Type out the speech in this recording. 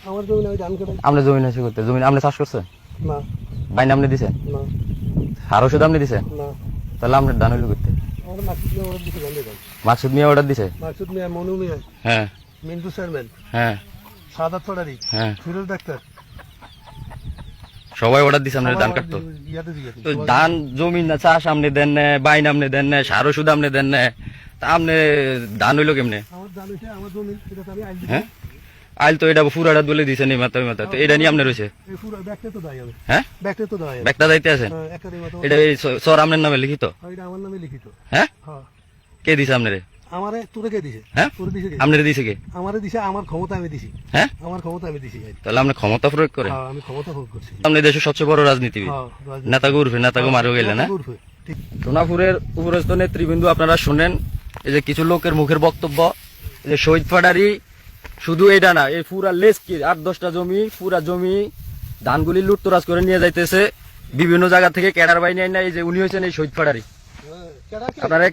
আমার জমি না, ওই ধান কাটা। আমরা জমি নাশি করতে, জমি আপনি চাষ করছেন? না বাইন আপনি দিছেন? না সার ওষুধ আপনি দিছেন? না, তাহলে আপনার ধান হইলো করতে। আমরা মাকসুদ মিয়া অর্ডার দিতে গান দেন। মাকসুদ মিয়া অর্ডার দিছে? মাকসুদ মিয়া, মনু মিয়া, হ্যাঁ মিন্টু চেয়ারম্যান, হ্যাঁ সাদাত ফড়ারি, হ্যাঁ, ফিরোজ ডাক্তার, সবাই অর্ডার দিছে আপনার ধান কাটতো? তো ধান জমি না চাষ আপনি দেন না, বাইন আপনি দেন না, সার ওষুধ আপনি দেন না, তা আপনি ধান হইলো কেমনে? আমার ধান হইছে, আমার জমি, এটা তো আমি আইল দিছি। হ্যাঁ, আইল তো এটা ফুরাটা বলে দিছেন এই মাথা মাথা, তো এটা নিয়ে আপনি রয়েছে? এই পুরো ব্যাগটা তো দাই আমি, হ্যাঁ, ব্যাগটা তো দাই আমি। ব্যাগটা যাইতে আছেন? হ্যাঁ, একাডেমি মতো। এটা এই সর আপনার নামে লিখিত? এটা আমার নামে লিখিত। হ্যাঁ, হ্যাঁ, কে দিছে আপনারে? আমারে তোরে কে দিছে? হ্যাঁ, তোরে দিছে কে? আপনারে দিছে কে? আমারে দিছে, আমার ক্ষমতা আমি দিছি। হ্যাঁ, আমার ক্ষমতা আমি দিছি। তাহলে আপনি ক্ষমতা প্রয়োগ করেন? হ্যাঁ, আমি ক্ষমতা ভোগ করছি। আপনি দেশের সবচেয়ে বড় রাজনীতিবিদ, হ্যাঁ, রাজনীতি। নেতাকে উর্ফে নেতাকে মারও গেলেন। হ্যাঁ, উর্ফে, ঠিক। সোনাপুরের উপরস্থ নেতৃবৃন্দ আপনারা শুনেন, এই যে কিছু লোকের মুখের বক্তব্য, এই যে শহীদ ফাটারি শুধু এটা না, এই পুরা লেস কি 8-10টা জমি, পুরা জমি ধানগুলি লুটতরাজ করে নিয়ে যাইতেছে বিভিন্ন জায়গা থেকে ক্যাডার বাইনে। এই যে উনি হয়েছেন এই শহীদ ফাটারি, হ্যাঁ, কেডা কে? আপনারা